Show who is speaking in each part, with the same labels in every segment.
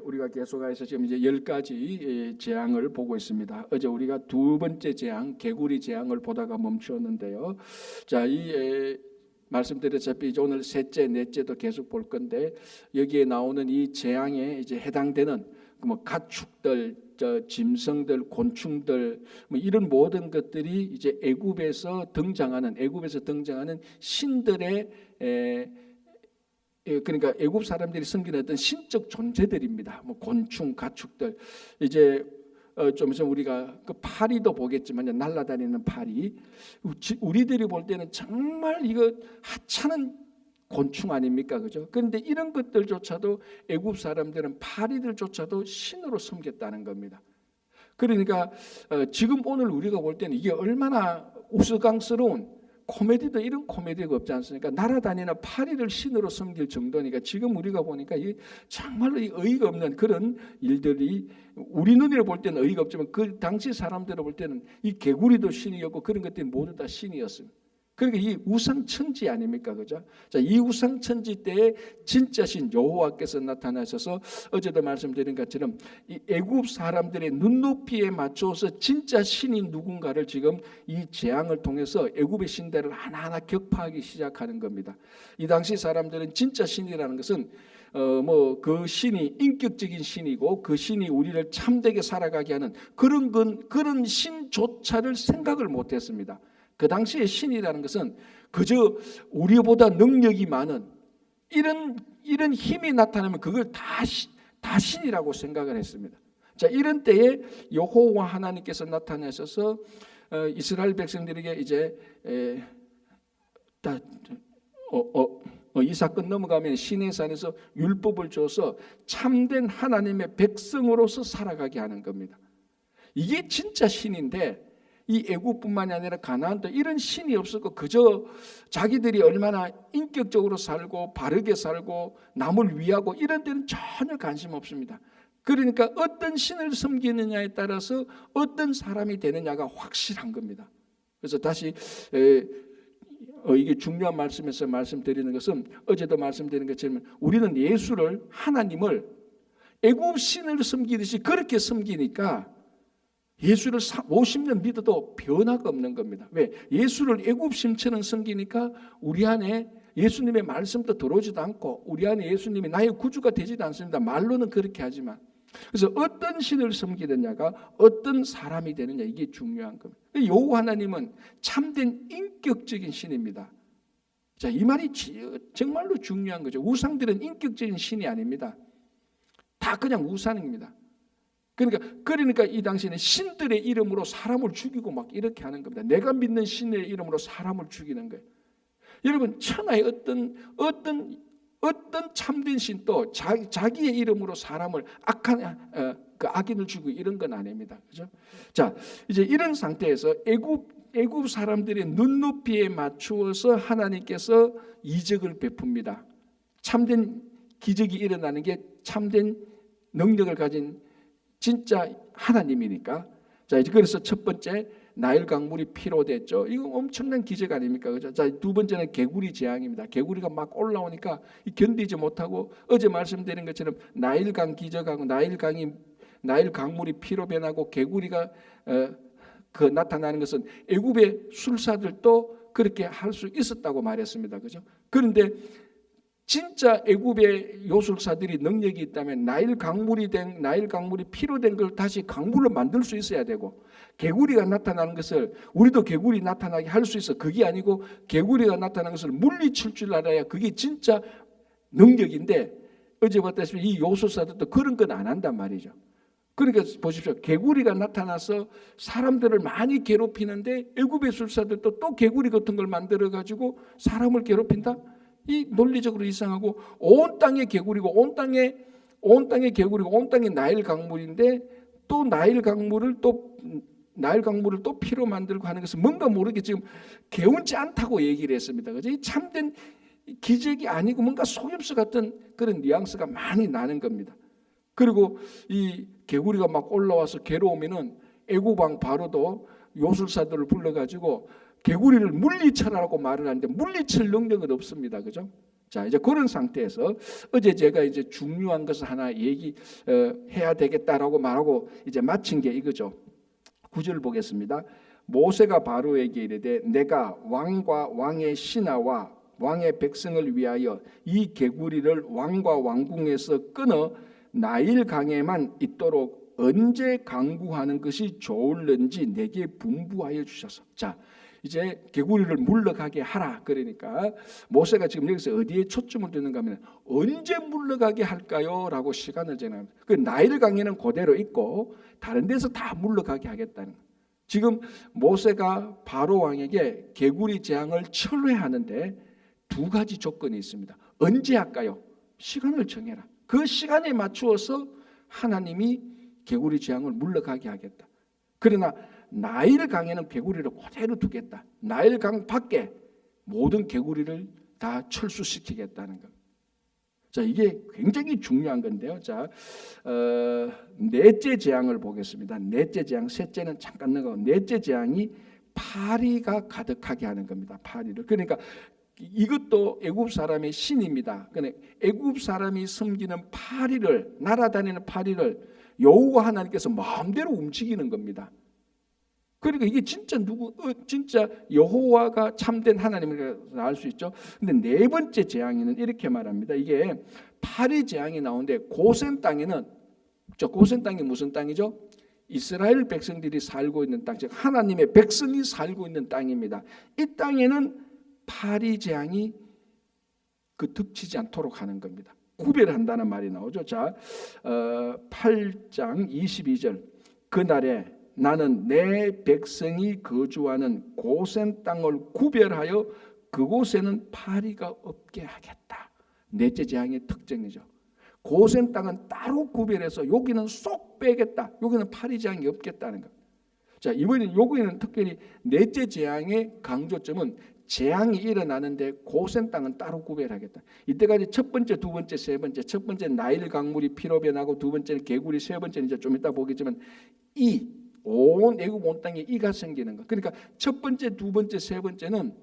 Speaker 1: 우리가 계속해서 지금 이제 10가지 재앙을 보고 있습니다. 어제 우리가 두 번째 재앙, 개구리 재앙을 보다가 멈추었는데요. 자, 말씀드렸다시피 이제 오늘 셋째, 넷째도 계속 볼 건데 여기에 나오는 이 재앙에 이제 해당되는 뭐 가축들, 짐승들, 곤충들 뭐 이런 모든 것들이 이제 애굽에서 등장하는 신들의 그러니까 애굽 사람들이 섬기는 어떤 신적 존재들입니다. 뭐 곤충, 가축들. 이제 좀 있으면 우리가 그 파리도 보겠지만 날아다니는 파리. 우리들이 볼 때는 정말 이거 하찮은 곤충 아닙니까, 그죠? 그런데 이런 것들조차도 애굽 사람들은 파리들조차도 신으로 섬겼다는 겁니다. 그러니까 지금 오늘 우리가 볼 때는 이게 얼마나 우스꽝스러운 코미디도 이런 코미디가 없지 않습니까? 날아다니는 파리를 신으로 섬길 정도니까 지금 우리가 보니까 이게 정말로 의의가 없는 그런 일들이 우리 눈으로 볼 때는 의의가 없지만 그 당시 사람들을 볼 때는 이 개구리도 신이었고 그런 것들이 모두 다 신이었습니다. 그러니까 이 우상천지 아닙니까, 그죠? 자, 이 우상천지 때에 진짜 신 여호와께서 나타나셔서 어제도 말씀드린 것처럼 이 애굽 사람들의 눈높이에 맞춰서 진짜 신인 누군가를 지금 이 재앙을 통해서 애굽의 신들을 하나하나 격파하기 시작하는 겁니다. 이 당시 사람들은 진짜 신이라는 것은 뭐 그 신이 인격적인 신이고 그 신이 우리를 참되게 살아가게 하는 그런 신조차를 생각을 못했습니다. 그 당시에 신이라는 것은 그저 우리보다 능력이 많은 이런 힘이 나타나면 그걸 다 신이라고 생각을 했습니다. 자, 이런 때에 여호와 하나님께서 나타나셔서 이스라엘 백성들에게 이제 이 사건 넘어가면 시내산에서 율법을 줘서 참된 하나님의 백성으로서 살아가게 하는 겁니다. 이게 진짜 신인데 이 애굽뿐만이 아니라 가나안도 이런 신이 없었고 그저 자기들이 얼마나 인격적으로 살고 바르게 살고 남을 위하고 이런 데는 전혀 관심 없습니다. 그러니까 어떤 신을 섬기느냐에 따라서 어떤 사람이 되느냐가 확실한 겁니다. 그래서 다시 이게 중요한 말씀에서 말씀드리는 것은 어제도 말씀드린 것처럼 우리는 하나님을 애굽 신을 섬기듯이 그렇게 섬기니까 예수를 50년 믿어도 변화가 없는 겁니다. 왜? 예수를 애굽 신처럼 섬기니까 우리 안에 예수님의 말씀도 들어오지도 않고 우리 안에 예수님이 나의 구주가 되지도 않습니다. 말로는 그렇게 하지만. 그래서 어떤 신을 섬기느냐가 어떤 사람이 되느냐 이게 중요한 겁니다. 여호와 하나님은 참된 인격적인 신입니다. 자, 이 말이 정말로 중요한 거죠. 우상들은 인격적인 신이 아닙니다. 다 그냥 우상입니다. 그러니까 이 당시에는 신들의 이름으로 사람을 죽이고 막 이렇게 하는 겁니다. 내가 믿는 신의 이름으로 사람을 죽이는 거예요. 여러분, 천하의 어떤 참된 신도 자기의 이름으로 사람을 악인을 죽이고 이런 건 아닙니다. 그죠? 자, 이제 이런 상태에서 애굽 사람들의 눈높이에 맞추어서 하나님께서 이적을 베풉니다. 참된 기적이 일어나는 게 참된 능력을 가진 진짜 하나님이니까. 자, 이제 그래서 첫 번째 나일 강물이 피로 됐죠. 이거 엄청난 기적 아닙니까? 그죠? 자, 두 번째는 개구리 재앙입니다. 개구리가 막 올라오니까 견디지 못하고 어제 말씀드린 것처럼 나일강 기적하고 나일 강물이 피로 변하고 개구리가 나타나는 것은 애굽의 술사들도 그렇게 할 수 있었다고 말했습니다. 그죠? 그런데 진짜 애굽의 요술사들이 능력이 있다면 나일 강물이 피로 된 걸 다시 강물로 만들 수 있어야 되고 개구리가 나타나는 것을 우리도 개구리 나타나게 할 수 있어. 그게 아니고 개구리가 나타나는 것을 물리칠 줄 알아야 그게 진짜 능력인데 어제 봤다시피 이 요술사들도 그런 건 안 한단 말이죠. 그러니까 보십시오. 개구리가 나타나서 사람들을 많이 괴롭히는데 애굽의 술사들도 또 개구리 같은 걸 만들어가지고 사람을 괴롭힌다? 이 논리적으로 이상하고 온 땅의 개구리고 온 땅의 개구리고 온 땅의 나일 강물인데 또 나일 강물을 또 피로 만들고 하는 것은 뭔가 모르게 지금 개운치 않다고 얘기를 했습니다. 그죠? 이 참된 기적이 아니고 뭔가 속임수 같은 그런 뉘앙스가 많이 나는 겁니다. 그리고 이 개구리가 막 올라와서 괴로우면은 애굽 왕 바로도 요술사들을 불러가지고 개구리를 물리쳐라고 말을 하는데 물리칠 능력은 없습니다. 그죠? 자, 이제 그런 상태에서 어제 제가 이제 중요한 것을 하나 얘기해야 되겠다라고 말하고 이제 마친 게 이거죠. 9절 보겠습니다. 모세가 바로에게 이르되 내가 왕과 왕의 신하와 왕의 백성을 위하여 이 개구리를 왕과 왕궁에서 끊어 나일 강에만 있도록 언제 강구하는 것이 좋을는지 내게 분부하여 주셔서. 자, 이제 개구리를 물러가게 하라. 그러니까 모세가 지금 여기서 어디에 초점을 두는가 하면 언제 물러가게 할까요? 라고 시간을 정합니다. 그 나일 강에는 그대로 있고 다른 데서 다 물러가게 하겠다는 거예요. 지금 모세가 바로 왕에게 개구리 재앙을 철회하는데 두 가지 조건이 있습니다. 언제 할까요? 시간을 정해라. 그 시간에 맞추어서 하나님이 개구리 재앙을 물러가게 하겠다. 그러나 나일 강에는 개구리를 그대로 두겠다. 나일 강 밖에 모든 개구리를 다 철수시키겠다는 것. 자, 이게 굉장히 중요한 건데요. 자, 넷째 재앙을 보겠습니다. 넷째 재앙, 셋째는 잠깐 넘어가고 넷째 재앙이 파리가 가득하게 하는 겁니다. 파리를. 그러니까 이것도 애굽 사람의 신입니다. 그러니까 애굽 사람이 섬기는 파리를, 날아다니는 파리를 여호와 하나님께서 마음대로 움직이는 겁니다. 그러니까 이게 진짜 진짜 여호와가 참된 하나님이라고 알 수 있죠. 근데 네 번째 재앙에는 이렇게 말합니다. 이게 파리 재앙이 나오는데 고센 땅에는, 저 고센 땅이 무슨 땅이죠? 이스라엘 백성들이 살고 있는 땅, 즉 하나님의 백성이 살고 있는 땅입니다. 이 땅에는 파리 재앙이 덮치지 않도록 하는 겁니다. 구별한다는 말이 나오죠. 자, 8장 22절. 그날에 나는 내 백성이 거주하는 고센 땅을 구별하여 그곳에는 파리가 없게 하겠다. 넷째 재앙의 특징이죠. 고센 땅은 따로 구별해서 여기는 쏙 빼겠다. 여기는 파리 재앙이 없겠다는 것. 자, 이번엔 여기는 특별히 넷째 재앙의 강조점은 재앙이 일어나는데 고센 땅은 따로 구별하겠다. 이때까지 첫 번째, 두 번째, 세 번째, 첫 번째 나일 강물이 피로 변하고 두 번째는 개구리, 세 번째는 이제 좀 이따 보겠지만 온 애굽 온 땅에 이가 생기는 것. 그러니까 첫 번째, 두 번째, 세 번째는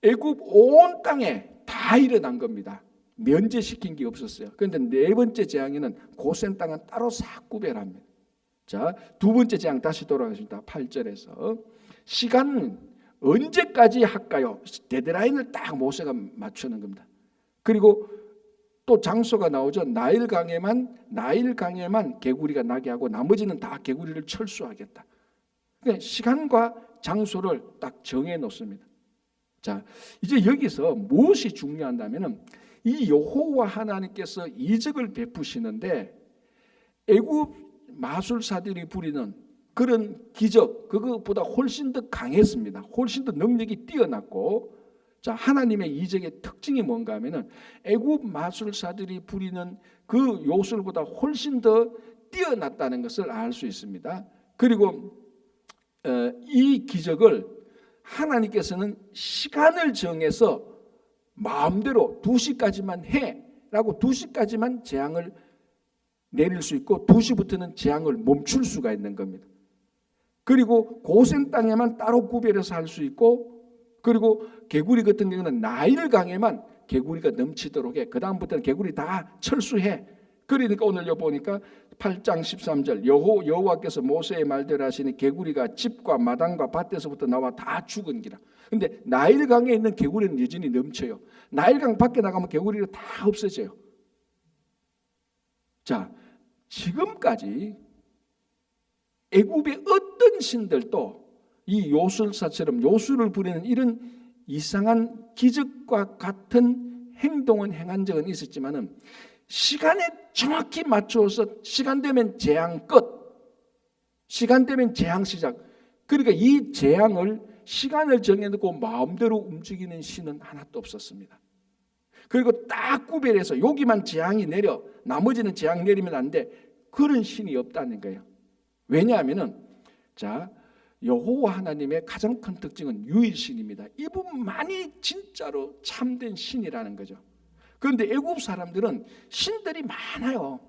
Speaker 1: 애굽 온 땅에 다 일어난 겁니다. 면제시킨 게 없었어요. 그런데 네 번째 재앙에는 고센 땅은 따로 싹 구별합니다. 자, 두 번째 재앙 다시 돌아가겠습니다. 8절에서 시간은 언제까지 할까요? 데드라인을 딱 모세가 맞추는 겁니다. 그리고 또 장소가 나오죠. 나일 강에만 개구리가 나게 하고 나머지는 다 개구리를 철수하겠다. 그러니까 시간과 장소를 딱 정해 놓습니다. 자, 이제 여기서 무엇이 중요하다면은 이 여호와 하나님께서 이적을 베푸시는데 애굽 마술사들이 부리는 그런 기적, 그것보다 훨씬 더 강했습니다. 훨씬 더 능력이 뛰어났고, 자, 하나님의 이적의 특징이 뭔가 하면은 애굽 마술사들이 부리는 그 요술보다 훨씬 더 뛰어났다는 것을 알 수 있습니다. 그리고 이 기적을 하나님께서는 시간을 정해서 마음대로 2시까지만 해라고 2시까지만 재앙을 내릴 수 있고 2시부터는 재앙을 멈출 수가 있는 겁니다. 그리고 고센 땅에만 따로 구별해서 할 수 있고, 그리고 개구리 같은 경우는 나일 강에만 개구리가 넘치도록 해. 그 다음부터는 개구리 다 철수해. 그러니까 오늘 보니까 8장 13절 여호와께서 모세의 말대로 하시니 개구리가 집과 마당과 밭에서부터 나와 다 죽은기라. 근데 나일 강에 있는 개구리는 여전히 넘쳐요. 나일 강 밖에 나가면 개구리가 다 없어져요. 자, 지금까지 애굽의 어떤 신들도 이 요술사처럼 요술을 부리는 이런 이상한 기적과 같은 행동은 행한 적은 있었지만은 시간에 정확히 맞추어서 시간 되면 재앙 끝, 시간 되면 재앙 시작. 그러니까 이 재앙을 시간을 정해놓고 마음대로 움직이는 신은 하나도 없었습니다. 그리고 딱 구별해서 여기만 재앙이 내려 나머지는 재앙 내리면 안 돼. 그런 신이 없다는 거예요. 왜냐하면은 자, 여호와 하나님의 가장 큰 특징은 유일신입니다. 이분만이 진짜로 참된 신이라는 거죠. 그런데 애굽 사람들은 신들이 많아요.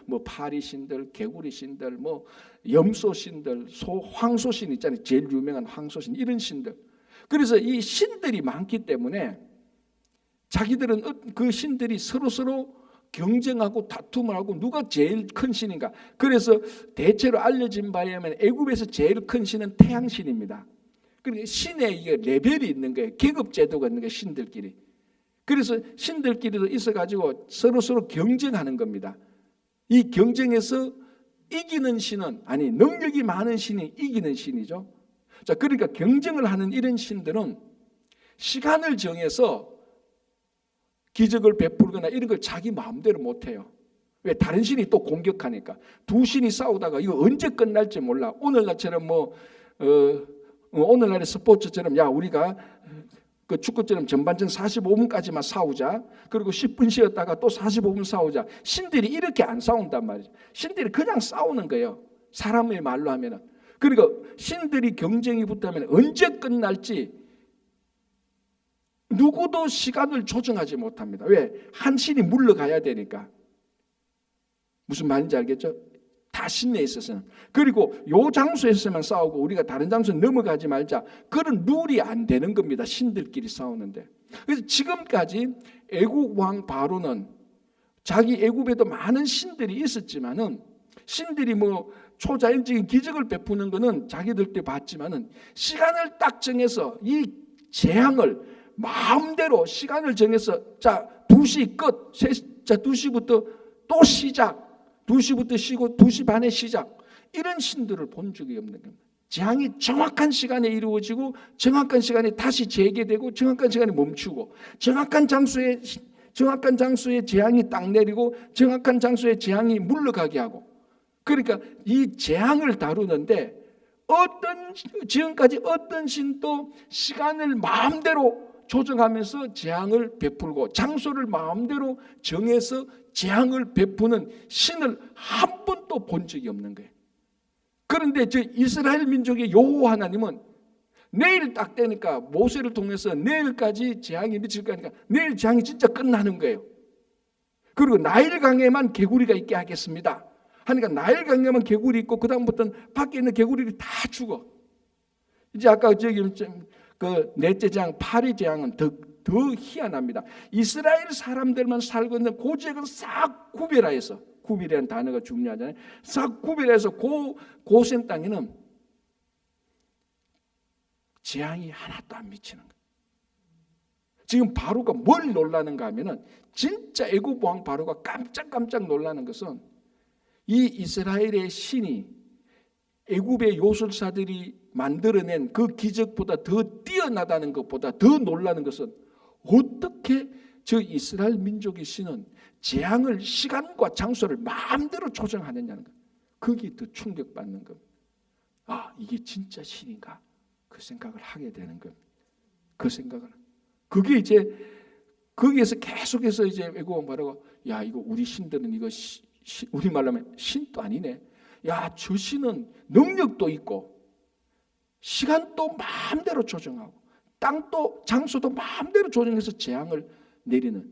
Speaker 1: 뭐 파리 신들, 개구리 신들, 뭐 염소 신들, 황소 신 있잖아요. 제일 유명한 황소 신, 이런 신들. 그래서 이 신들이 많기 때문에 자기들은 그 신들이 서로 경쟁하고 다툼을 하고 누가 제일 큰 신인가. 그래서 대체로 알려진 바에 의하면 애굽에서 제일 큰 신은 태양신입니다. 그러니까 신의 이게 레벨이 있는 거예요. 계급 제도가 있는 거예요. 신들끼리. 그래서 신들끼리도 있어가지고 서로 경쟁하는 겁니다. 이 경쟁에서 이기는 신은, 아니 능력이 많은 신이 이기는 신이죠. 자, 그러니까 경쟁을 하는 이런 신들은 시간을 정해서 기적을 베풀거나 이런 걸 자기 마음대로 못해요. 왜? 다른 신이 또 공격하니까. 두 신이 싸우다가 이거 언제 끝날지 몰라. 오늘날처럼 오늘날의 스포츠처럼 야 우리가 그 축구처럼 전반전 45분까지만 싸우자. 그리고 10분 쉬었다가 또 45분 싸우자. 신들이 이렇게 안 싸운단 말이죠. 신들이 그냥 싸우는 거예요. 사람의 말로 하면은. 그러니까 신들이 경쟁이 붙으면 언제 끝날지 누구도 시간을 조정하지 못합니다. 왜? 한 신이 물러가야 되니까. 무슨 말인지 알겠죠? 다 신에 있어서는. 그리고 요 장소에서만 싸우고 우리가 다른 장소에 넘어가지 말자. 그런 룰이 안 되는 겁니다. 신들끼리 싸우는데. 그래서 지금까지 애국 왕 바로는 자기 애국에도 많은 신들이 있었지만은 신들이 초자연적인 기적을 베푸는 거는 자기들 때 봤지만은 시간을 딱 정해서 이 재앙을 마음대로 시간을 정해서 자 2시 끝, 자 2시부터 또 시작, 2시부터 쉬고 2시 반에 시작, 이런 신들을 본 적이 없는 겁니다. 재앙이 정확한 시간에 이루어지고 정확한 시간에 다시 재개되고 정확한 시간에 멈추고 정확한 장소에 재앙이 딱 내리고 정확한 장소에 재앙이 물러가게 하고. 그러니까 이 재앙을 다루는데 지금까지 어떤 신도 시간을 마음대로 조정하면서 재앙을 베풀고 장소를 마음대로 정해서 재앙을 베푸는 신을 한 번도 본 적이 없는 거예요. 그런데 저 이스라엘 민족의 여호와 하나님은 내일 딱 되니까 모세를 통해서 내일까지 재앙이 미칠 거니까 내일 재앙이 진짜 끝나는 거예요. 그리고 나일강에만 개구리가 있게 하겠습니다 하니까 나일강에만 개구리 있고 그 다음부터는 밖에 있는 개구리들이 다 죽어. 이제 아까 그 넷째 재앙, 파리 재앙은 더 희한합니다. 이스라엘 사람들만 살고 있는 그 지역은 싹 구별하여서, 구별이라는 단어가 중요하잖아요. 싹 구별해서 고센 땅에는 재앙이 하나도 안 미치는 거예요. 지금 바로가 뭘 놀라는가 하면은 진짜 애굽 왕 바로가 깜짝 놀라는 것은 이 이스라엘의 신이 애굽의 요술사들이 만들어낸 그 기적보다 더 뛰어나다는 것보다 더 놀라는 것은 어떻게 저 이스라엘 민족의 신은 재앙을 시간과 장소를 마음대로 조정하느냐는 것. 거기에 더 충격받는 겁니다. 아, 이게 진짜 신인가? 그 생각을 하게 되는 겁니다. 그 생각을. 그게 이제 거기에서 계속해서 이제 애굽 말하고 야 이거 우리 신들은 이거 우리 말로 하면 신도 아니네. 야 저 신은 능력도 있고 시간도 마음대로 조정하고 땅도 장소도 마음대로 조정해서 재앙을 내리는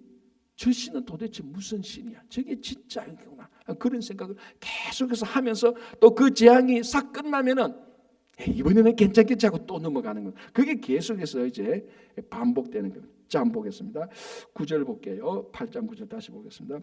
Speaker 1: 저 신은 도대체 무슨 신이야? 저게 진짜 아니구나. 그런 생각을 계속해서 하면서 또 그 재앙이 싹 끝나면은 이번에는 괜찮겠지 하고 또 넘어가는 거예요. 그게 계속해서 이제 반복되는 겁니다. 자, 한번 보겠습니다. 9절 볼게요. 8장 9절 다시 보겠습니다.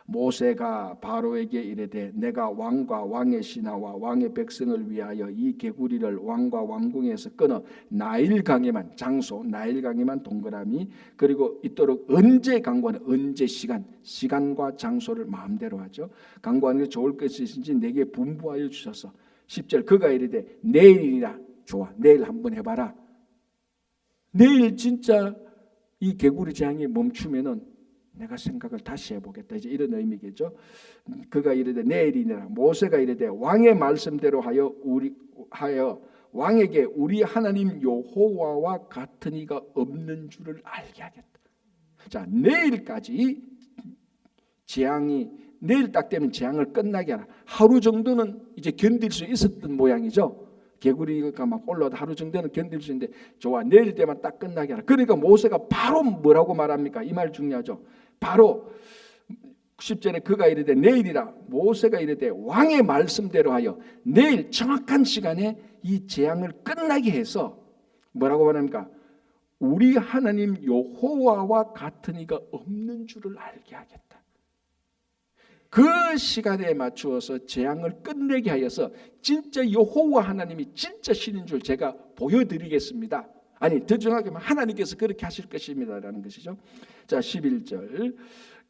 Speaker 1: 모세가 바로에게 이르되 내가 왕과 왕의 신하와 왕의 백성을 위하여 이 개구리를 왕과 왕궁에서 끊어 나일강에만, 장소 나일강에만 동그라미 그리고 있도록 언제 강구하는, 언제 시간과 장소를 마음대로 하죠. 강구하는 게 좋을 것이신지 내게 분부하여 주셔서. 10절 그가 이르되 내일이라. 좋아, 내일 한번 해봐라. 내일 진짜 이 개구리 재앙이 멈추면은 내가 생각을 다시 해보겠다. 이제 이런 의미겠죠. 그가 이르되 내일이니라. 모세가 이르되 왕의 말씀대로 하여 왕에게 우리 하나님 여호와와 같은 이가 없는 줄을 알게 하겠다. 자, 내일까지 재앙이 내일 딱 되면 재앙을 끝나게 하라. 하루 정도는 이제 견딜 수 있었던 모양이죠. 개구리가 막 올라와도 하루 정도는 견딜 수 있는데 좋아, 내일 때만 딱 끝나게 하라. 그러니까 모세가 바로 뭐라고 말합니까? 이 말 중요하죠. 바로 10절에 그가 이르되 내일이라. 모세가 이르되 왕의 말씀대로 하여 내일 정확한 시간에 이 재앙을 끝나게 해서 뭐라고 말합니까? 우리 하나님 여호와와 같은 이가 없는 줄을 알게 하겠다. 그 시간에 맞추어서 재앙을 끝내게 하여서 진짜 여호와 하나님이 진짜 신인 줄 제가 보여드리겠습니다. 아니 더 정확하게 말하면 하나님께서 그렇게 하실 것입니다라는 것이죠. 자 11절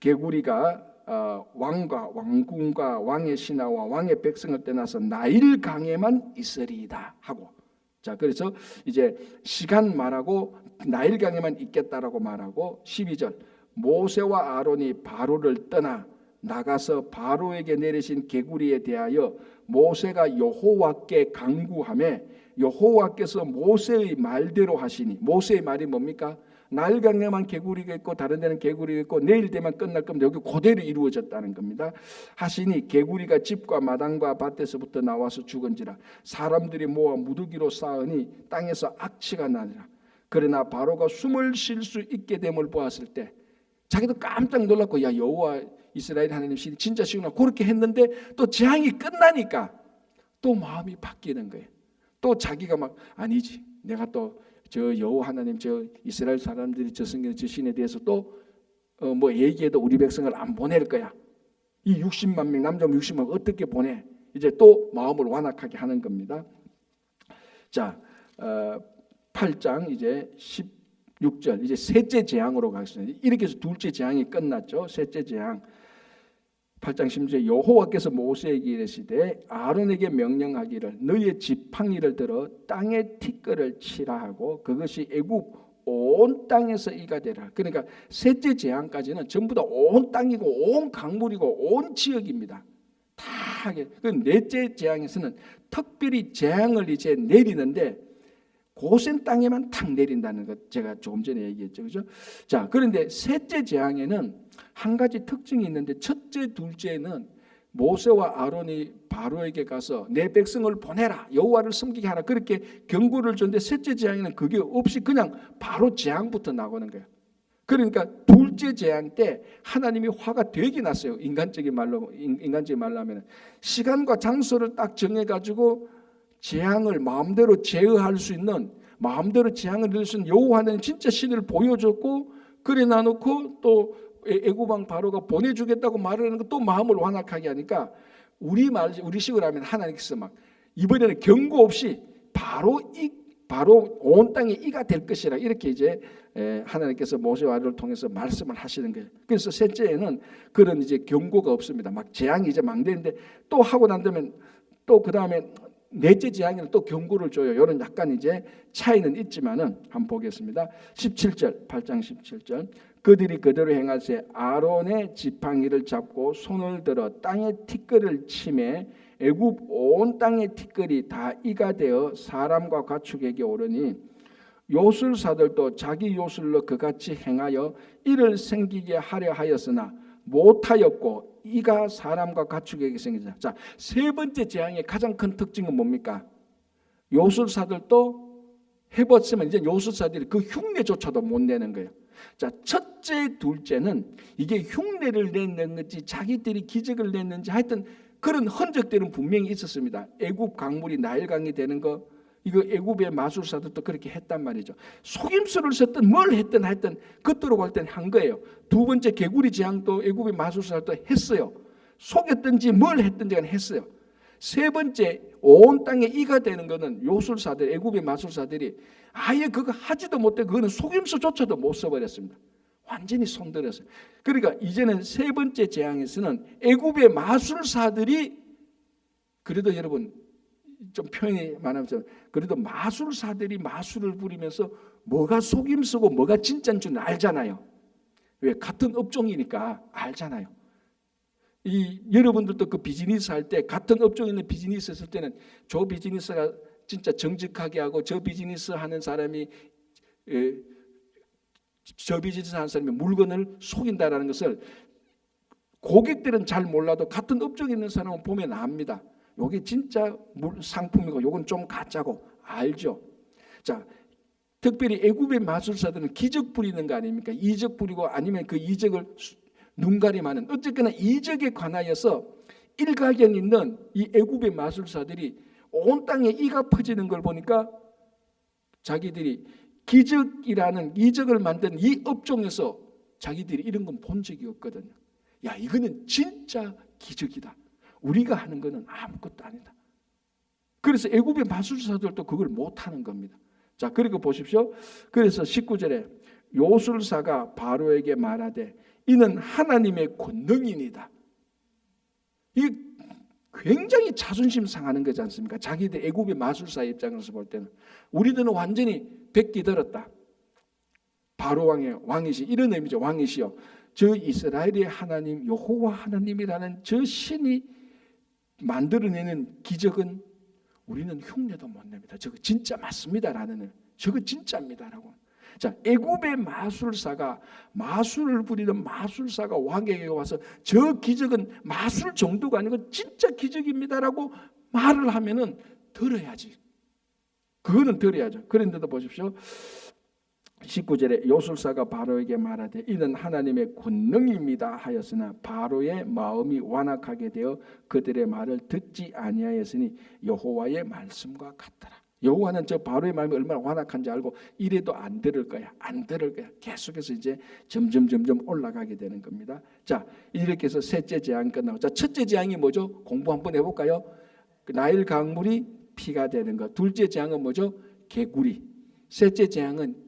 Speaker 1: 개구리가 왕궁과 왕의 신하와 왕의 백성을 떠나서 나일 강에만 있으리이다 하고, 자 그래서 이제 시간 말하고 나일 강에만 있겠다라고 말하고 12절 모세와 아론이 바로를 떠나 나가서 바로에게 내리신 개구리에 대하여 모세가 여호와께 간구하며 여호와께서 모세의 말대로 하시니, 모세의 말이 뭡니까? 나일강에만 개구리가 있고 다른 데는 개구리가 있고 내일 되면 끝날 겁니다. 여기 그대로 이루어졌다는 겁니다. 하시니 개구리가 집과 마당과 밭에서부터 나와서 죽은지라 사람들이 모아 무더기로 쌓으니 땅에서 악취가 나니라. 그러나 바로가 숨을 쉴 수 있게 됨을 보았을 때 자기도 깜짝 놀랐고, 야 여호와 이스라엘 하나님 신이 진짜 시구나 그렇게 했는데 또 재앙이 끝나니까 또 마음이 바뀌는 거예요. 또 자기가 막 아니지, 내가 또 저 여호와 하나님 저 이스라엘 사람들이 저 성경 저 신에 대해서 또 뭐 얘기해도 우리 백성을 안 보낼 거야. 이 60만 명 남자 60만 명 어떻게 보내? 이제 또 마음을 완악하게 하는 겁니다. 자 8장 이제 16절 이제 셋째 재앙으로 가겠습니다. 이렇게 해서 둘째 재앙이 끝났죠. 셋째 재앙 8장 10절 여호와께서 모세에게 이르시되 아론에게 명령하기를 너희의 지팡이를 들어 땅에 티끌을 치라 하고 그것이 애굽 온 땅에서 이가 되라. 그러니까 셋째 재앙까지는 전부 다 온 땅이고 온 강물이고 온 지역입니다. 다 하게. 그 넷째 재앙에서는 특별히 재앙을 이제 내리는데 고센 땅에만 탁 내린다는 것 제가 조금 전에 얘기했죠, 그죠? 자, 그런데 셋째 재앙에는 한 가지 특징이 있는데 첫째, 둘째는 모세와 아론이 바로에게 가서 내 백성을 보내라, 여호와를 섬기게 하라 그렇게 경고를 줬는데 셋째 재앙에는 그게 없이 그냥 바로 재앙부터 나오는 거예요. 그러니까 둘째 재앙 때 하나님이 화가 되게 났어요. 인간적인 말로 하면 시간과 장소를 딱 정해가지고 재앙을 마음대로 제어할 수 있는, 마음대로 재앙을 이룰 수 있는 여호와는 진짜 신을 보여줬고, 그래 놔놓고 또 애굽 왕 바로가 보내주겠다고 말하는 거 또 마음을 완악하게 하니까 우리식으로 하면 하나님께서 막 이번에는 경고 없이 바로 온 땅에 이가 될 것이라 이렇게 이제 하나님께서 모세와 아론을 통해서 말씀을 하시는 거예요. 그래서 셋째에는 그런 이제 경고가 없습니다. 막 재앙이 이제 망대인데 또 하고 난 다음에 또 그 다음에 넷째 재앙에는 또 경고를 줘요. 이런 약간 이제 차이는 있지만은 한번 보겠습니다. 17절 8장 17절 그들이 그대로 행할세 아론의 지팡이를 잡고 손을 들어 땅에 티끌을 치매 애굽 온 땅의 티끌이 다 이가 되어 사람과 가축에게 오르니 요술사들도 자기 요술로 그같이 행하여 이를 생기게 하려 하였으나 못하였고 이가 사람과 가축에게 생기자. 자, 세 번째 재앙의 가장 큰 특징은 뭡니까? 요술사들도 해봤으면 이제 요술사들이 그 흉내조차도 못 내는 거예요. 자, 첫째, 둘째는 이게 흉내를 냈는 건지 자기들이 기적을 냈는지 하여튼 그런 흔적들은 분명히 있었습니다. 애굽 강물이 나일강이 되는 거, 이거 애굽의 마술사들도 그렇게 했단 말이죠. 속임수를 썼든 뭘 했든 하여튼 겉으로 볼 땐 한 거예요. 두 번째 개구리 재앙도 애굽의 마술사들도 했어요. 속였든지 뭘 했든지 간에 했어요. 세 번째 온 땅에 이가 되는 거는 요술사들, 애굽의 마술사들이 아예 그거 하지도 못해 그거는 속임수조차도 못 써버렸습니다. 완전히 손들었어요. 그러니까 이제는 세 번째 재앙에서는 애굽의 마술사들이, 그래도 여러분 좀 표현이 많으면 그래도 마술사들이 마술을 부리면서 뭐가 속임수고 뭐가 진짜인 줄 알잖아요. 왜? 같은 업종이니까 알잖아요. 여러분들도 그 비즈니스 할 때 같은 업종에 있는 비즈니스 했을 때는 저 비즈니스가 진짜 정직하게 하고 저 비즈니스 하는 사람이 저 비즈니스 하는 사람이 물건을 속인다라는 것을 고객들은 잘 몰라도 같은 업종에 있는 사람은 보면 압니다. 요게 진짜 상품이고 요건 좀 가짜고 알죠. 자, 특별히 애굽의 마술사들은 기적 부리는 거 아닙니까? 이적 부리고 아니면 그 이적을 눈가림하는, 어쨌거나 이적에 관하여서 일가견 있는 이 애굽의 마술사들이 온 땅에 이가 퍼지는 걸 보니까 자기들이 기적이라는 이적을 만든 이 업종에서 자기들이 이런 건 본 적이 없거든요. 야, 이거는 진짜 기적이다. 우리가 하는 거는 아무것도 아니다. 그래서 애굽의 마술사들도 그걸 못하는 겁니다. 자, 그리고 보십시오. 그래서 19절에 요술사가 바로에게 말하되 이는 하나님의 권능이니다. 이게 굉장히 자존심 상하는 거지 않습니까? 자기들 애굽의 마술사 입장에서 볼 때는 우리들은 완전히 백기 들었다. 바로 왕이시 이런 의미죠. 왕이시여 저 이스라엘의 하나님 여호와 하나님이라는 저 신이 만들어내는 기적은 우리는 흉내도 못 냅니다. 저거 진짜 맞습니다라는, 저거 진짜입니다라고. 자, 애굽의 마술사가, 마술을 부리는 마술사가 왕에게 와서 저 기적은 마술 정도가 아니고 진짜 기적입니다라고 말을 하면은 들어야지. 그거는 들어야죠. 그런데도 보십시오. 19절에 요술사가 바로에게 말하되 이는 하나님의 권능입니다 하였으나 바로의 마음이 완악하게 되어 그들의 말을 듣지 아니하였으니 여호와의 말씀과 같더라. 여호와는 저 바로의 마음이 얼마나 완악한지 알고 이래도 안 들을 거야. 안 들을 거야. 계속해서 이제 점점 올라가게 되는 겁니다. 자, 이렇게 해서 셋째 재앙 끝나고, 자, 첫째 재앙이 뭐죠? 공부 한번 해볼까요? 나일 강물이 피가 되는 것. 둘째 재앙은 뭐죠? 개구리. 셋째 재앙은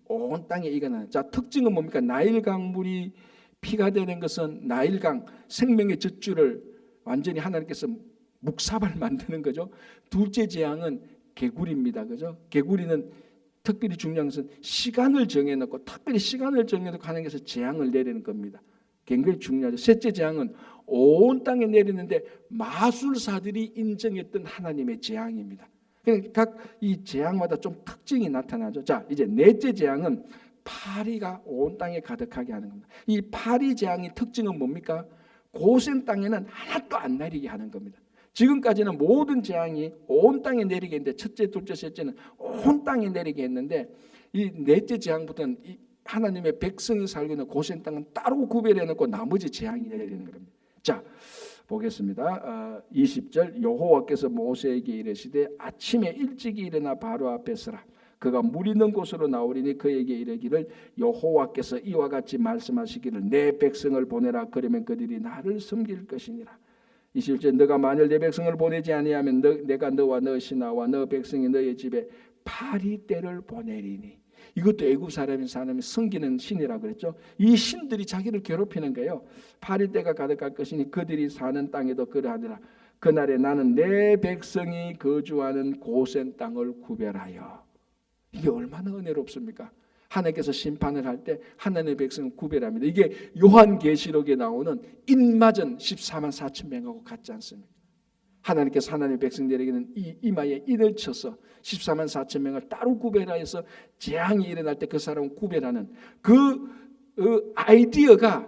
Speaker 1: 온 땅에 이가 나는. 자, 특징은 뭡니까? 나일 강물이 피가 되는 것은 나일강 생명의 젖줄을 완전히 하나님께서 묵사발 만드는 거죠. 둘째 재앙은 개구리입니다. 그죠? 개구리는 특별히 중요한 것은 시간을 정해놓고, 특별히 시간을 정해놓고 하나님께서 재앙을 내리는 겁니다. 굉장히 중요하죠. 셋째 재앙은 온 땅에 내리는데 마술사들이 인정했던 하나님의 재앙입니다. 각 이 재앙마다 좀 특징이 나타나죠. 자, 이제 넷째 재앙은 파리가 온 땅에 가득하게 하는 겁니다. 이 파리 재앙의 특징은 뭡니까? 고센 땅에는 하나도 안 내리게 하는 겁니다. 지금까지는 모든 재앙이 온 땅에 내리게 했는데, 첫째, 둘째, 셋째는 온 땅에 내리게 했는데, 이 넷째 재앙부터는 이 하나님의 백성이 살고 있는 고센 땅은 따로 구별해놓고 나머지 재앙이 내리는 겁니다. 자, 보겠습니다. 20절 여호와께서 모세에게 이르시되 아침에 일찍이 일어나 바로 앞에 서라. 그가 물 있는 곳으로 나오리니 그에게 이르기를 여호와께서 이와 같이 말씀하시기를 내 백성을 보내라. 그러면 그들이 나를 섬길 것이니라. 21절 너가 만일 내 백성을 보내지 아니하면 내가 너와 너 신하와 너 백성이 너의 집에 파리떼를 보내리니. 이것도 애굽 사람이 섬기는 신이라고 그랬죠. 이 신들이 자기를 괴롭히는 거예요. 파리떼가 가득할 것이니 그들이 사는 땅에도 그러하더라. 그날에 나는 내 백성이 거주하는 고센 땅을 구별하여. 이게 얼마나 은혜롭습니까? 하나님께서 심판을 할 때 하나님의 백성을 구별합니다. 이게 요한계시록에 나오는 인마전 14만 4천 명하고 같지 않습니까? 하나님께서 하나님의 백성들에게는 이 이마에 인을 쳐서 14만 4천 명을 따로 구별하여서 재앙이 일어날 때 그 사람을 구별하는 그 아이디어가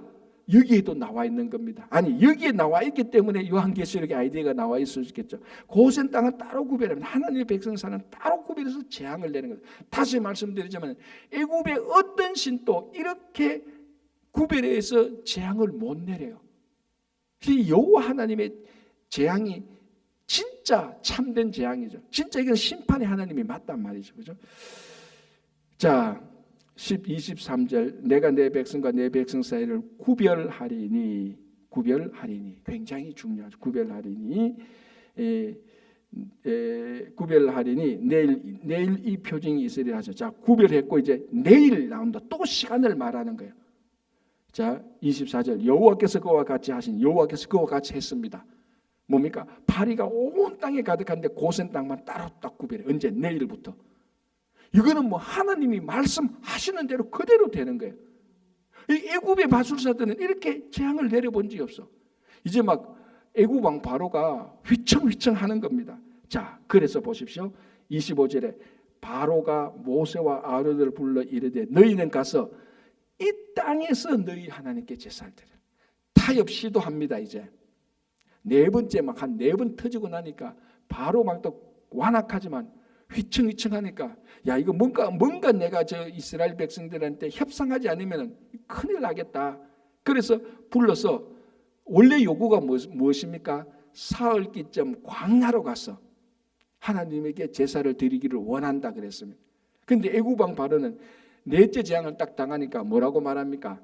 Speaker 1: 여기에도 나와 있는 겁니다. 아니, 여기에 나와 있기 때문에 요한계시록의 아이디어가 나와 있을 수 있겠죠. 고센 땅은 따로 구별합니다. 하나님의 백성 사는 따로 구별해서 재앙을 내는 거예요. 다시 말씀드리자면 애굽의 어떤 신도 이렇게 구별해서 재앙을 못 내려요. 여호와 하나님의 재앙이 진짜 참된 재앙이죠. 진짜 이건 심판의 하나님이 맞단 말이죠. 그죠? 자, 23절 내가 내 백성과 내 백성 사이를 구별하리니 굉장히 중요하죠. 구별하리니 내일 이 표징이 있으리라 하죠. 자, 구별했고 이제 내일 나온다. 또 시간을 말하는 거예요. 자, 24절 여호와께서 그와 같이 하신, 여호와께서 그와 같이 했습니다. 뭡니까? 파리가 온 땅에 가득한데 고센 땅만 따로 딱 구별해. 언제? 내일부터. 이거는 뭐 하나님이 말씀하시는 대로 그대로 되는 거예요. 이 애굽의 마술사들은 이렇게 재앙을 내려본 적이 없어. 이제 막 애굽 왕 바로가 휘청휘청 하는 겁니다. 자, 그래서 보십시오. 25절에 바로가 모세와 아론을 불러 이르되 너희는 가서 이 땅에서 너희 하나님께 제사를 드려. 타협 시도합니다. 이제 네 번째 막 한 네 번 터지고 나니까 바로 막 또 완악하지만 휘청휘청하니까 야, 이거 뭔가 내가 저 이스라엘 백성들한테 협상하지 않으면 큰일 나겠다. 그래서 불러서 원래 요구가 무엇입니까? 사흘기쯤 광야로 가서 하나님에게 제사를 드리기를 원한다 그랬습니다. 근데 애굽 왕 바로는 넷째 재앙을 딱 당하니까 뭐라고 말합니까?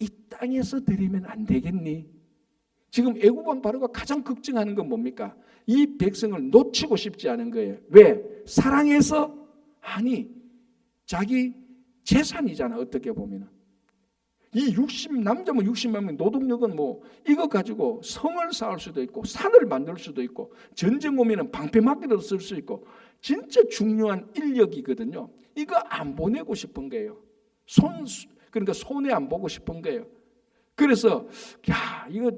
Speaker 1: 이 땅에서 드리면 안 되겠니? 지금 애굽 왕 바로가 가장 걱정하는 건 뭡니까? 이 백성을 놓치고 싶지 않은 거예요. 왜? 사랑해서? 아니, 자기 재산이잖아. 어떻게 보면 이 남자면 60만 명 노동력은 뭐 이거 가지고 성을 쌓을 수도 있고 산을 만들 수도 있고 전쟁 오면은 방패 막기도 쓸 수 있고 진짜 중요한 인력이거든요. 이거 안 보내고 싶은 거예요. 그러니까 손해 안 보고 싶은 거예요. 그래서 야, 이거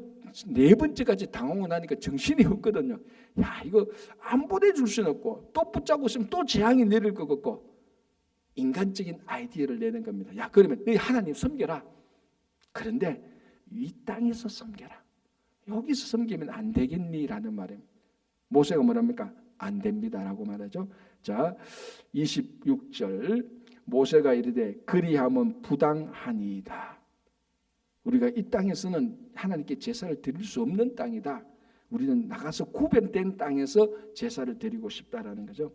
Speaker 1: 네 번째까지 당하고 나니까 정신이 없거든요. 야, 이거 안 보내줄 수는 없고 또 붙잡고 있으면 또 재앙이 내릴 것 같고 인간적인 아이디어를 내는 겁니다. 야, 그러면 너희 하나님 섬겨라. 그런데 이 땅에서 섬겨라. 여기서 섬기면 안 되겠니라는 말입니다. 모세가 뭐랍니까? 안 됩니다라고 말하죠. 자, 26절 모세가 이르되 그리하면 부당하니이다. 우리가 이 땅에서는 하나님께 제사를 드릴 수 없는 땅이다. 우리는 나가서 구별된 땅에서 제사를 드리고 싶다라는 거죠.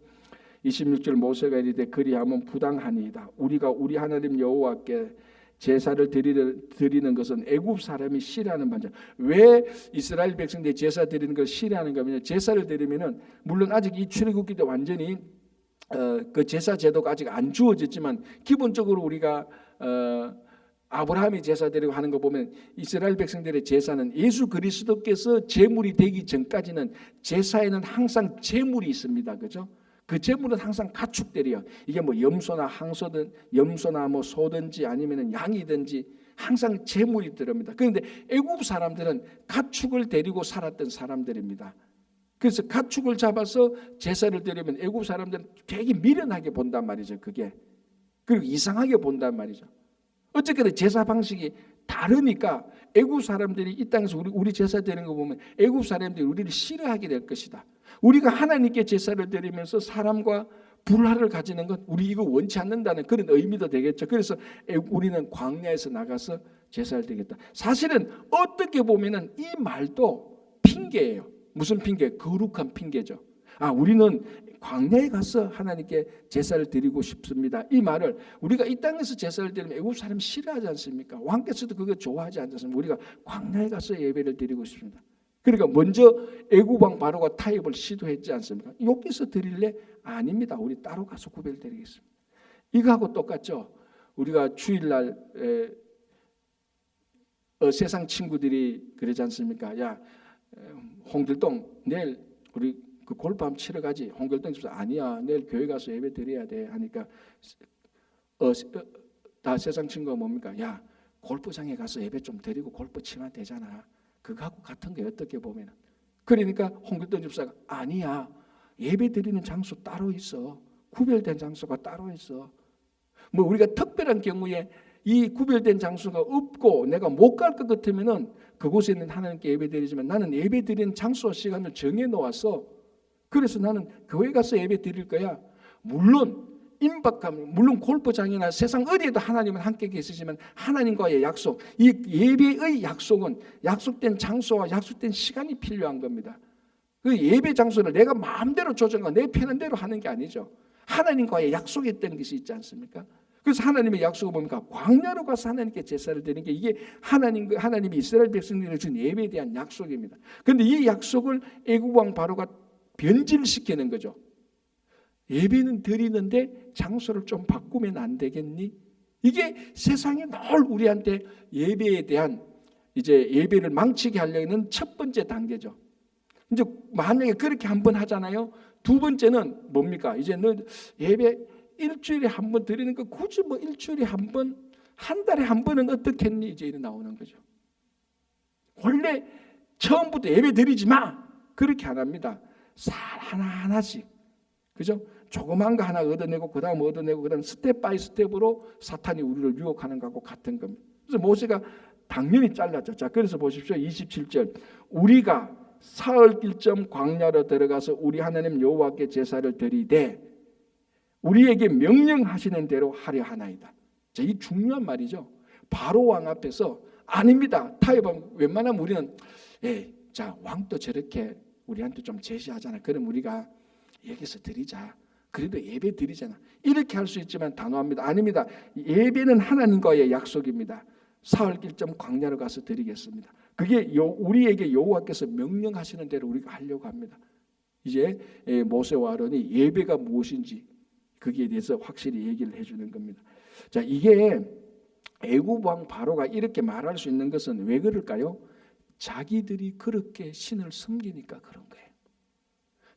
Speaker 1: 26절 모세가 이르되 그리하면 부당하니이다. 우리가 우리 하나님 여호와께 제사를 드리는 것은 애굽 사람이 싫어하는 반자. 왜 이스라엘 백성들이 제사 드리는 걸 싫어하는가 하면 제사를 드리면은 물론 아직 이 출애굽기 때 완전히 그 제사 제도가 아직 안 주어졌지만 기본적으로 우리가 아브라함이 제사 드리고 하는 거 보면 이스라엘 백성들의 제사는 예수 그리스도께서 제물이 되기 전까지는 제사에는 항상 제물이 있습니다. 그죠? 그 제물은 항상 가축들이요. 이게 뭐 염소나 항소든 염소나 뭐 소든지 아니면은 양이든지 항상 제물이 들어옵니다. 그런데 애굽 사람들은 가축을 데리고 살았던 사람들입니다. 그래서 가축을 잡아서 제사를 드리면 애굽 사람들은 되게 미련하게 본단 말이죠. 그게 그리고 이상하게 본단 말이죠. 어쨌든 제사 방식이 다르니까 애굽 사람들이 이 땅에서 우리 제사 드리는 거 보면 애굽 사람들이 우리를 싫어하게 될 것이다. 우리가 하나님께 제사를 드리면서 사람과 불화를 가지는 것 우리 이거 원치 않는다는 그런 의미도 되겠죠. 그래서 우리는 광야에서 나가서 제사를 드리겠다. 사실은 어떻게 보면은 이 말도 핑계예요. 무슨 핑계? 거룩한 핑계죠. 우리는 광야에 가서 하나님께 제사를 드리고 싶습니다. 이 말을 우리가 이 땅에서 제사를 드리면 애굽 사람이 싫어하지 않습니까? 왕께서도 그거 좋아하지 않습니까? 우리가 광야에 가서 예배를 드리고 싶습니다. 그러니까 먼저 애굽 왕 바로가 타협을 시도했지 않습니까? 여기서 드릴래? 아닙니다. 우리 따로 가서 구별드리겠습니다. 이거하고 똑같죠. 우리가 주일날 세상 친구들이 그러지 않습니까? 야, 홍길동 내일 우리 그 골프 한번 치러 가지. 홍길동 집사 아니야. 내일 교회 가서 예배 드려야 돼. 하니까 다 세상 친구가 뭡니까? 야, 골프장에 가서 예배 좀 드리고 골프 치면 되잖아. 그거하고 같은 게 어떻게 보면. 그러니까 홍길동 집사가 아니야. 예배 드리는 장소 따로 있어. 구별된 장소가 따로 있어. 뭐 우리가 특별한 경우에 이 구별된 장소가 없고 내가 못 갈 것 같으면은 그곳에 있는 하나님께 예배 드리지만 나는 예배 드리는 장소와 시간을 정해 놓았어. 그래서 나는 교회 가서 예배 드릴 거야. 물론 임박하면 물론 골프장이나 세상 어디에도 하나님은 함께 계시지만 하나님과의 약속, 이 예배의 약속은 약속된 장소와 약속된 시간이 필요한 겁니다. 그 예배 장소를 내가 마음대로 조정하고 내 편한 대로 하는 게 아니죠. 하나님과의 약속했던 것이 있지 않습니까? 그래서 하나님의 약속을 뭡니까? 광야로 가서 하나님께 제사를 드리는 게 이게 하나님이 이스라엘 백성들에게 준 예배에 대한 약속입니다. 그런데 이 약속을 애굽 왕 바로가 변질시키는 거죠. 예배는 드리는데 장소를 좀 바꾸면 안 되겠니? 이게 세상이 늘 우리한테 예배에 대한 이제 예배를 망치게 하려는 첫 번째 단계죠. 이제 만약에 그렇게 한번 하잖아요. 두 번째는 뭡니까? 이제 너 예배 일주일에 한 번 드리는 거 굳이 뭐 일주일에 한 번, 한 달에 한 번은 어떻겠니? 이제 이래 나오는 거죠. 원래 처음부터 예배 드리지 마. 그렇게 안 합니다. 살 하나하나씩. 그죠? 조그만 거 하나 얻어내고 그다음 얻어내고 그다음 스텝 바이 스텝으로 사탄이 우리를 유혹하는 것하고 같은 겁니다. 그래서 모세가 당연히 잘랐죠. 자, 그래서 보십시오. 27절. 우리가 사흘길쯤 광야로 들어가서 우리 하나님 여호와께 제사를 드리되 우리에게 명령하시는 대로 하려 하나이다. 자, 이 중요한 말이죠. 바로 왕 앞에서 아닙니다. 타협하면 웬만하면 우리는 자, 왕도 저렇게 우리한테 좀 제시하잖아. 그럼 우리가 여기서 드리자. 그래도 예배 드리잖아. 이렇게 할 수 있지만 단호합니다. 아닙니다. 예배는 하나님과의 약속입니다. 사흘길 좀 광야로 가서 드리겠습니다. 그게 우리에게 여호와께서 명령하시는 대로 우리가 하려고 합니다. 이제 모세와 아론이 예배가 무엇인지 거기에 대해서 확실히 얘기를 해주는 겁니다. 자, 이게 애굽 왕 바로가 이렇게 말할 수 있는 것은 왜 그럴까요? 자기들이 그렇게 신을 섬기니까 그런 거예요.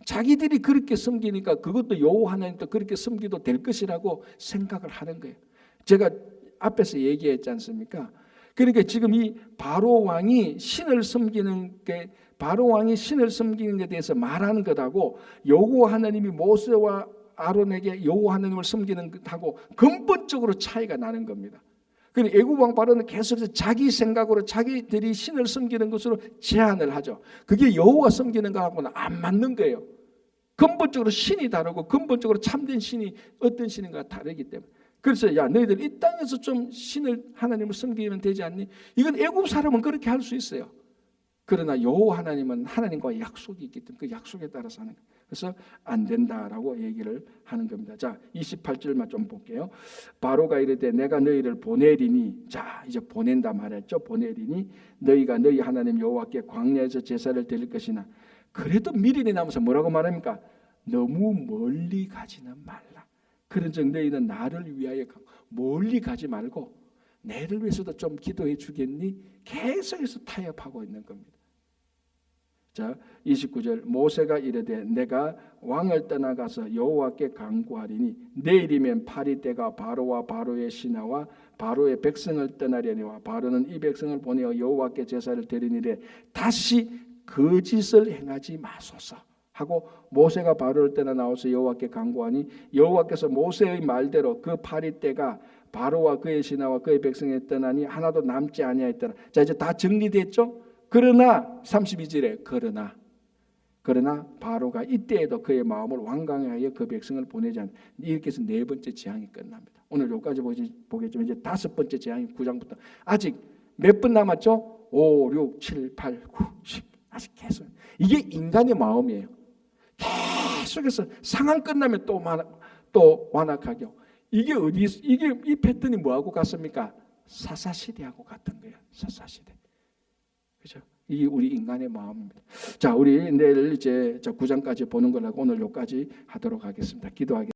Speaker 1: 자기들이 그렇게 섬기니까 그것도 여호와 하나님도 그렇게 섬기도 될 것이라고 생각을 하는 거예요. 제가 앞에서 얘기했지 않습니까? 그러니까 지금 이 바로 왕이 신을 섬기는 게 바로 왕이 신을 섬기는 것에 대해서 말하는 것하고 여호와 하나님이 모세와 아론에게 여호와 하나님을 섬기는 것하고 근본적으로 차이가 나는 겁니다. 그런데 애굽 왕 바로는 계속해서 자기 생각으로 자기들이 신을 섬기는 것으로 제안을 하죠. 그게 여호와 섬기는 것하고는 안 맞는 거예요. 근본적으로 신이 다르고 근본적으로 참된 신이 어떤 신인가 다르기 때문에. 그래서 야 너희들 이 땅에서 좀 신을 하나님을 섬기면 되지 않니? 이건 애굽 사람은 그렇게 할 수 있어요. 그러나 여호와 하나님은 하나님과의 약속이 있기 때문에 그 약속에 따라서 하는 거예요. 그래서 안 된다라고 얘기를 하는 겁니다. 자, 28절만 좀 볼게요. 바로가 이르되 내가 너희를 보내리니, 자 이제 보낸다 말했죠. 보내리니 너희가 너희 하나님 여호와께 광야에서 제사를 드릴 것이나 그래도 미련이 남아서 뭐라고 말합니까? 너무 멀리 가지는 말라. 그런즉 너희는 나를 위하여 멀리 가지 말고 내를 위해서도 좀 기도해 주겠니? 계속해서 타협하고 있는 겁니다. 자, 29절 모세가 이르되 내가 왕을 떠나가서 여호와께 간구하리니 내일이면 파리떼가 바로와 바로의 신하와 바로의 백성을 떠나려니와 바로는 이 백성을 보내어 여호와께 제사를 드리니래 다시 거짓을 행하지 마소서 하고 모세가 바로를 떠나 나와서 여호와께 간구하니 여호와께서 모세의 말대로 그 파리떼가 바로와 그의 신하와 그의 백성에 떠나니 하나도 남지 아니하였더라. 자, 이제 다 정리됐죠? 그러나 32절에 그러나 바로가 이때에도 그의 마음을 완강히 하여 그 백성을 보내지 않. 이렇게 해서 네 번째 재앙이 끝납니다. 오늘 여기까지 보겠지만 이제 다섯 번째 재앙이 9장부터 아직 몇 번 남았죠? 5, 6, 7, 8, 9, 10 아직 계속. 이게 인간의 마음이에요. 계속해서 상황 끝나면 또 완악하게. 이게 이 패턴이 뭐하고 같습니까? 사사시대하고 같은 거예요. 사사시대. 그렇죠? 이게 우리 인간의 마음입니다. 자, 우리 내일 이제 9장까지 보는 거라고 오늘 여기까지 하도록 하겠습니다. 기도하겠습니다.